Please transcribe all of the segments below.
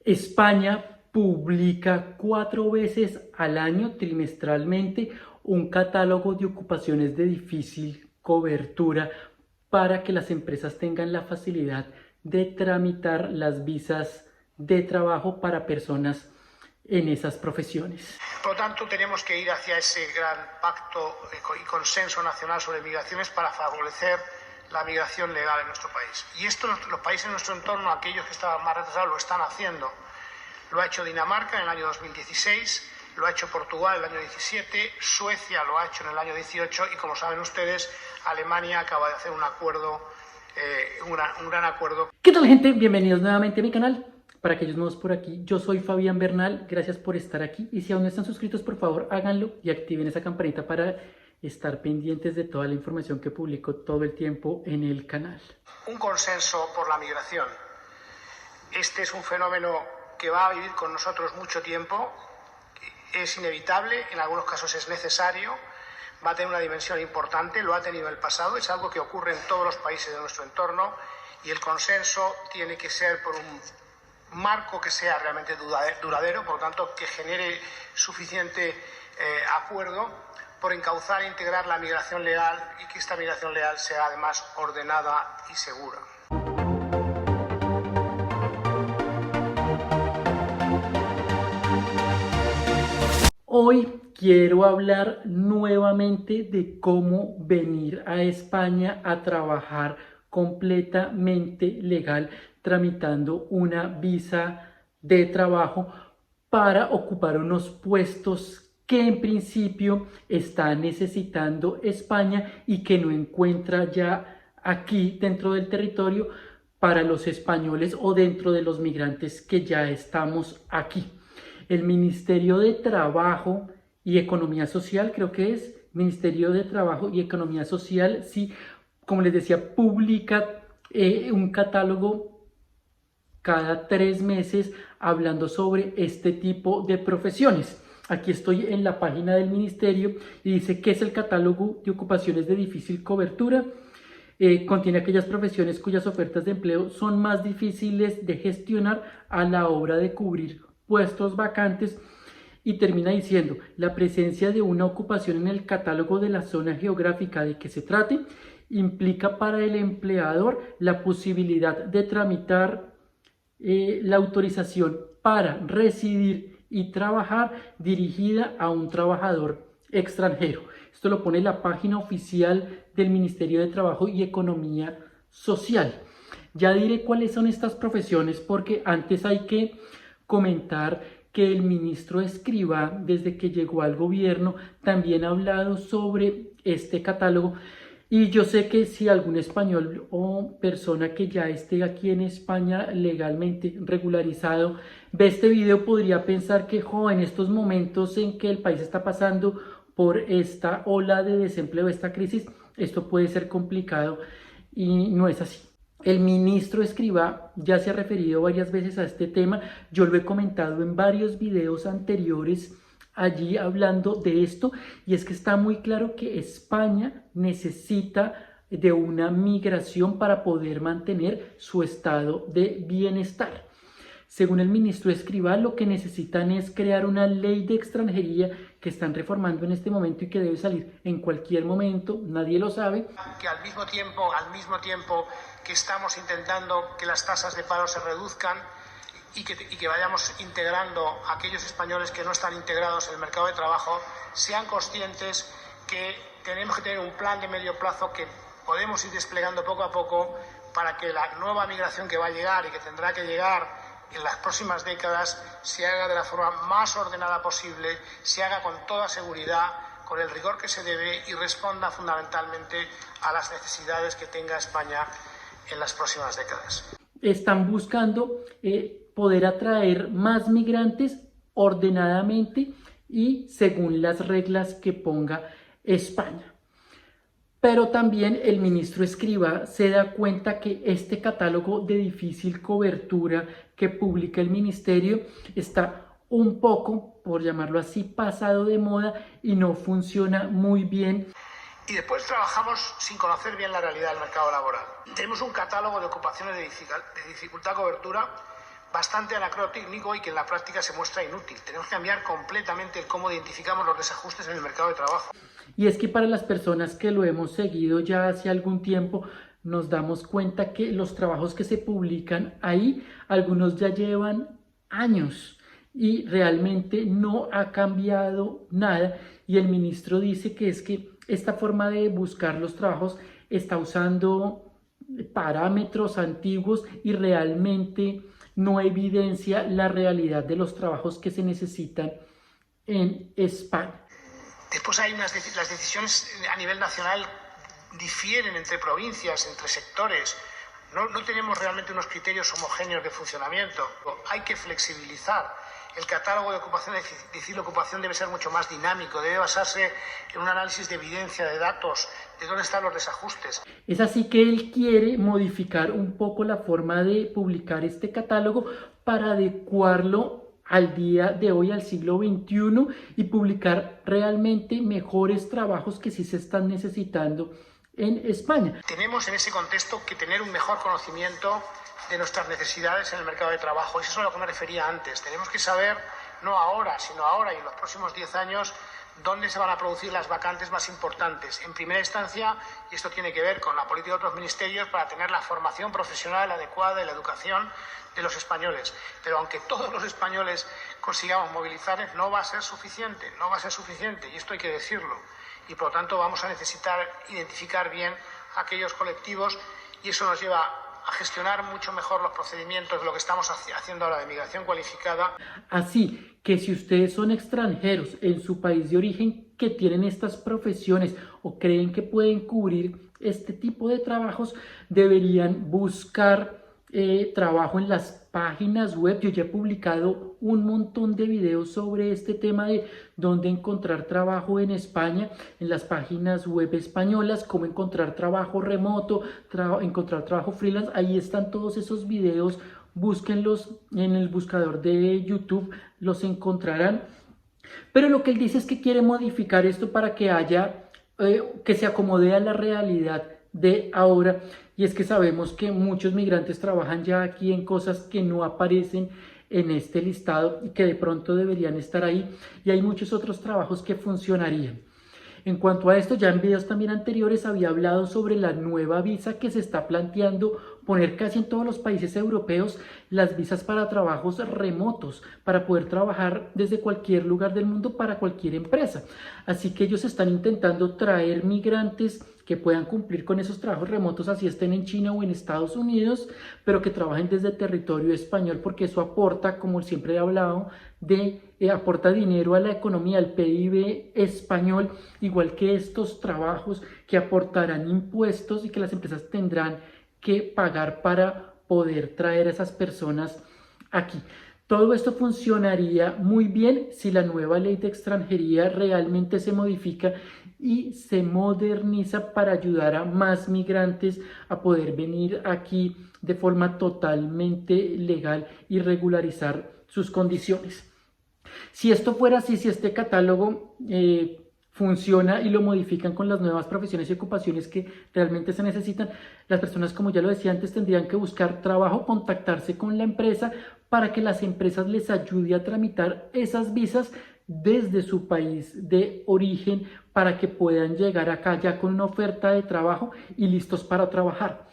España publica 4 veces al año, trimestralmente, un catálogo de ocupaciones de difícil cobertura para que las empresas tengan la facilidad de tramitar las visas de trabajo para personas en esas profesiones. Por lo tanto, tenemos que ir hacia ese gran pacto y consenso nacional sobre migraciones para favorecer la migración legal en nuestro país. Y esto los países de nuestro entorno, aquellos que estaban más retrasados, lo están haciendo. Lo ha hecho Dinamarca en el año 2016, lo ha hecho Portugal en el año 17, Suecia lo ha hecho en el año 18 y, como saben ustedes, Alemania acaba de hacer un acuerdo, un gran acuerdo. ¿Qué tal, gente? Bienvenidos nuevamente a mi canal. Para aquellos nuevos por aquí, yo soy Fabián Bernal, gracias por estar aquí y si aún no están suscritos, por favor háganlo y activen esa campanita para estar pendientes de toda la información que publico todo el tiempo en el canal. Un consenso por la migración. Este es un fenómeno que va a vivir con nosotros mucho tiempo, es inevitable, en algunos casos es necesario, va a tener una dimensión importante, lo ha tenido en el pasado, es algo que ocurre en todos los países de nuestro entorno y el consenso tiene que ser por un marco que sea realmente duradero, por lo tanto que genere suficiente acuerdo por encauzar e integrar la migración legal y que esta migración legal sea además ordenada y segura. Hoy quiero hablar nuevamente de cómo venir a España a trabajar completamente legal, tramitando una visa de trabajo para ocupar unos puestos que en principio está necesitando España y que no encuentra ya aquí dentro del territorio para los españoles o dentro de los migrantes que ya estamos aquí. El Ministerio de Trabajo y Economía Social, creo que es Ministerio de Trabajo y Economía Social, sí, como les decía, publica un catálogo cada 3 meses hablando sobre este tipo de profesiones. Aquí estoy en la página del ministerio y dice que es el catálogo de ocupaciones de difícil cobertura. Contiene aquellas profesiones cuyas ofertas de empleo son más difíciles de gestionar a la hora de cubrir puestos vacantes, y termina diciendo: la presencia de una ocupación en el catálogo de la zona geográfica de que se trate implica para el empleador la posibilidad de tramitar la autorización para residir y trabajar dirigida a un trabajador extranjero. Esto lo pone la página oficial del Ministerio de Trabajo y Economía Social. Ya diré cuáles son estas profesiones, porque antes hay que comentar que el ministro Escrivá, desde que llegó al gobierno, también ha hablado sobre este catálogo. Y yo sé que si algún español o persona que ya esté aquí en España legalmente regularizado ve este video, podría pensar que en estos momentos en que el país está pasando por esta ola de desempleo, esta crisis, esto puede ser complicado, y no es así. El ministro Escrivá ya se ha referido varias veces a este tema. Yo lo he comentado en varios videos anteriores allí hablando de esto, y es que está muy claro que España necesita de una migración para poder mantener su estado de bienestar. Según el ministro Escrivá, lo que necesitan es crear una ley de extranjería que están reformando en este momento y que debe salir en cualquier momento, nadie lo sabe. Que al mismo tiempo que estamos intentando que las tasas de paro se reduzcan y que vayamos integrando a aquellos españoles que no están integrados en el mercado de trabajo, sean conscientes que tenemos que tener un plan de medio plazo que podemos ir desplegando poco a poco para que la nueva migración que va a llegar y que tendrá que llegar en las próximas décadas se haga de la forma más ordenada posible, se haga con toda seguridad, con el rigor que se debe y responda fundamentalmente a las necesidades que tenga España en las próximas décadas. Están buscando poder atraer más migrantes ordenadamente y según las reglas que ponga España. Pero también el ministro Escrivá se da cuenta que este catálogo de difícil cobertura que publica el ministerio está un poco, por llamarlo así, pasado de moda y no funciona muy bien. Y después trabajamos sin conocer bien la realidad del mercado laboral. Tenemos un catálogo de ocupaciones de dificultad cobertura bastante anacrónico y que en la práctica se muestra inútil. Tenemos que cambiar completamente el cómo identificamos los desajustes en el mercado de trabajo. Y es que para las personas que lo hemos seguido ya hace algún tiempo, nos damos cuenta que los trabajos que se publican ahí, algunos ya llevan años y realmente no ha cambiado nada. Y el ministro dice que es que esta forma de buscar los trabajos está usando parámetros antiguos y realmente no evidencia la realidad de los trabajos que se necesitan en España. Después hay las decisiones a nivel nacional difieren entre provincias, entre sectores. No tenemos realmente unos criterios homogéneos de funcionamiento. Hay que flexibilizar. El catálogo de ocupación, es decir, la ocupación debe ser mucho más dinámico, debe basarse en un análisis de evidencia, de datos, de dónde están los desajustes. Es así que él quiere modificar un poco la forma de publicar este catálogo para adecuarlo al día de hoy, al siglo XXI, y publicar realmente mejores trabajos que sí se están necesitando en España. Tenemos en ese contexto que tener un mejor conocimiento de nuestras necesidades en el mercado de trabajo. Eso es a lo que me refería antes. Tenemos que saber, no ahora, sino ahora y en los próximos 10 años, dónde se van a producir las vacantes más importantes. En primera instancia, y esto tiene que ver con la política de otros ministerios, para tener la formación profesional adecuada y la educación de los españoles. Pero aunque todos los españoles consigamos movilizarles, no va a ser suficiente, y esto hay que decirlo. Y por lo tanto vamos a necesitar identificar bien aquellos colectivos y eso nos lleva a gestionar mucho mejor los procedimientos de lo que estamos haciendo ahora de migración cualificada. Así que si ustedes son extranjeros en su país de origen que tienen estas profesiones o creen que pueden cubrir este tipo de trabajos, deberían buscar trabajo en las páginas web. Yo ya he publicado un montón de videos sobre este tema de dónde encontrar trabajo en España, en las páginas web españolas, cómo encontrar trabajo remoto, encontrar trabajo freelance. Ahí están todos esos videos, búsquenlos en el buscador de YouTube, los encontrarán. Pero lo que él dice es que quiere modificar esto para que haya, que se acomode a la realidad de ahora, y es que sabemos que muchos migrantes trabajan ya aquí en cosas que no aparecen en este listado y que de pronto deberían estar ahí, y hay muchos otros trabajos que funcionarían. En cuanto a esto, ya en videos también anteriores había hablado sobre la nueva visa que se está planteando poner casi en todos los países europeos, las visas para trabajos remotos, para poder trabajar desde cualquier lugar del mundo para cualquier empresa. Así que ellos están intentando traer migrantes que puedan cumplir con esos trabajos remotos, así estén en China o en Estados Unidos, pero que trabajen desde territorio español, porque eso aporta, como siempre he hablado, aporta dinero a la economía, al PIB español, igual que estos trabajos que aportarán impuestos y que las empresas tendrán que pagar para poder traer a esas personas aquí. Todo esto funcionaría muy bien si la nueva ley de extranjería realmente se modifica y se moderniza para ayudar a más migrantes a poder venir aquí de forma totalmente legal y regularizar sus condiciones. Si esto fuera así, si este catálogo funciona y lo modifican con las nuevas profesiones y ocupaciones que realmente se necesitan, las personas, como ya lo decía antes, tendrían que buscar trabajo, contactarse con la empresa para que las empresas les ayude a tramitar esas visas desde su país de origen para que puedan llegar acá ya con una oferta de trabajo y listos para trabajar.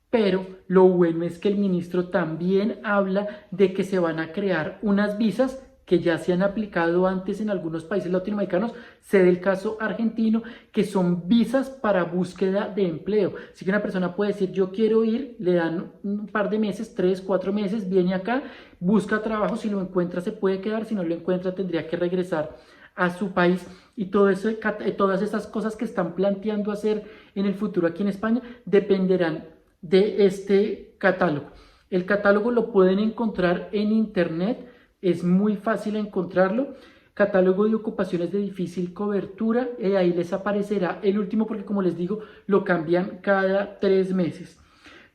Pero lo bueno es que el ministro también habla de que se van a crear unas visas que ya se han aplicado antes en algunos países latinoamericanos, sé del caso argentino, que son visas para búsqueda de empleo. Así que una persona puede decir, yo quiero ir, le dan un par de meses, 3, 4 meses, viene acá, busca trabajo, si lo encuentra se puede quedar, si no lo encuentra tendría que regresar a su país. Y todas esas cosas que están planteando hacer en el futuro aquí en España dependerán de este catálogo. El catálogo lo pueden encontrar en internet. Es muy fácil encontrarlo, catálogo de ocupaciones de difícil cobertura, ahí les aparecerá el último porque, como les digo, lo cambian cada 3 meses.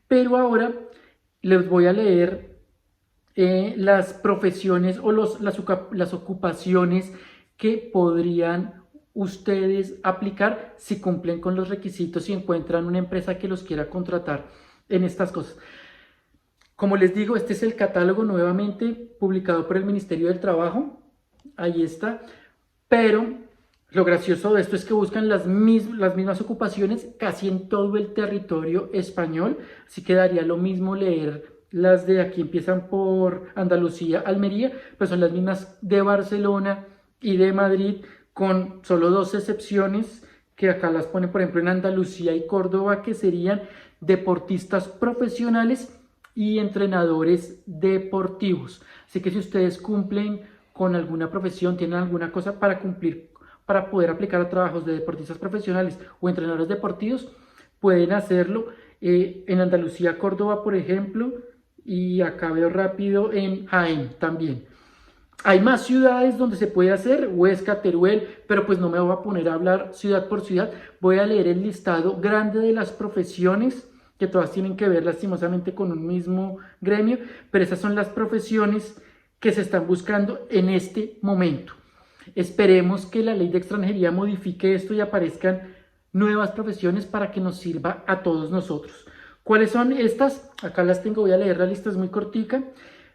Pero ahora les voy a leer las profesiones o las ocupaciones que podrían ustedes aplicar si cumplen con los requisitos y encuentran una empresa que los quiera contratar en estas cosas. Como les digo, este es el catálogo nuevamente publicado por el Ministerio del Trabajo. Ahí está. Pero lo gracioso de esto es que buscan las mismas ocupaciones casi en todo el territorio español. Así que daría lo mismo leer las de aquí, empiezan por Andalucía, Almería, pues son las mismas de Barcelona y de Madrid, con solo dos excepciones que acá las ponen, por ejemplo, en Andalucía y Córdoba, que serían deportistas profesionales y entrenadores deportivos. Así que si ustedes cumplen con alguna profesión, tienen alguna cosa para cumplir, para poder aplicar a trabajos de deportistas profesionales o entrenadores deportivos, pueden hacerlo en Andalucía, Córdoba, por ejemplo, y acá veo rápido en Jaén también. Hay más ciudades donde se puede hacer, Huesca, Teruel, pero pues no me voy a poner a hablar ciudad por ciudad. Voy a leer el listado grande de las profesiones, que todas tienen que ver lastimosamente con un mismo gremio, pero esas son las profesiones que se están buscando en este momento. Esperemos que la ley de extranjería modifique esto y aparezcan nuevas profesiones para que nos sirva a todos nosotros. ¿Cuáles son estas? Acá las tengo, voy a leer la lista, es muy cortica.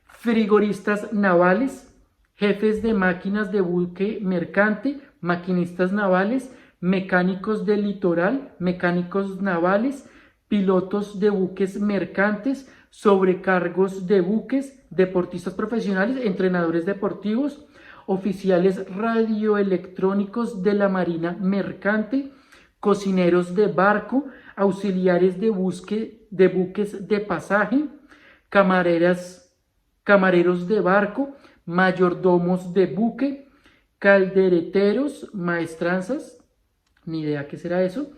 Frigoristas navales, jefes de máquinas de buque mercante, maquinistas navales, mecánicos del litoral, mecánicos navales, pilotos de buques mercantes, sobrecargos de buques, deportistas profesionales, entrenadores deportivos, oficiales radioelectrónicos de la Marina Mercante, cocineros de barco, auxiliares de buques de pasaje, camareros de barco, mayordomos de buque, caldereteros, maestranzas, ni idea qué será eso,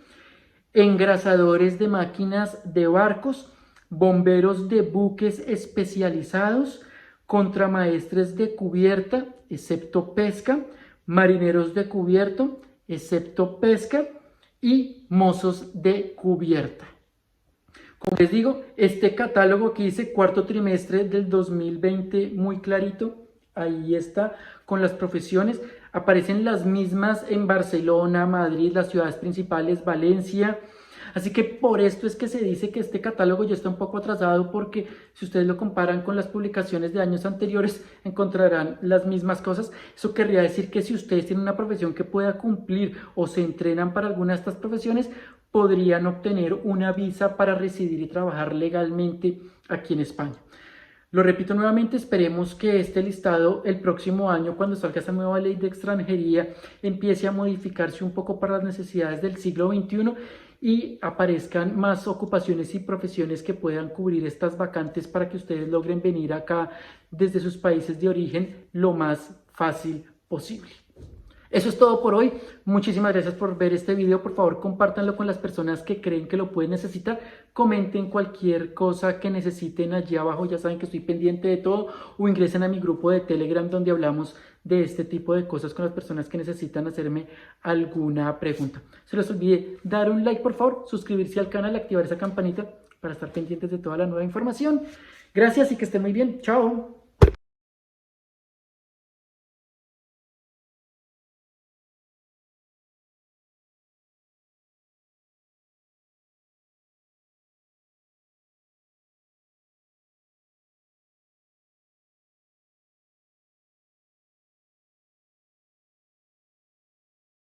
engrasadores de máquinas de barcos, bomberos de buques especializados, contramaestres de cubierta, excepto pesca, marineros de cubierto, excepto pesca, y mozos de cubierta. Como les digo, este catálogo que dice cuarto trimestre del 2020, muy clarito, ahí está, con las profesiones, aparecen las mismas en Barcelona, Madrid, las ciudades principales, Valencia. Así que por esto es que se dice que este catálogo ya está un poco atrasado, porque si ustedes lo comparan con las publicaciones de años anteriores, encontrarán las mismas cosas. Eso querría decir que si ustedes tienen una profesión que pueda cumplir o se entrenan para alguna de estas profesiones, podrían obtener una visa para residir y trabajar legalmente aquí en España. Lo repito nuevamente, esperemos que este listado el próximo año, cuando salga esa nueva ley de extranjería, empiece a modificarse un poco para las necesidades del siglo XXI y aparezcan más ocupaciones y profesiones que puedan cubrir estas vacantes para que ustedes logren venir acá desde sus países de origen lo más fácil posible. Eso es todo por hoy. Muchísimas gracias por ver este video. Por favor, compártanlo con las personas que creen que lo pueden necesitar. Comenten cualquier cosa que necesiten allí abajo. Ya saben que estoy pendiente de todo. O ingresen a mi grupo de Telegram, donde hablamos de este tipo de cosas con las personas que necesitan hacerme alguna pregunta. Se les olvide dar un like, por favor, suscribirse al canal, activar esa campanita para estar pendientes de toda la nueva información. Gracias y que estén muy bien. Chao.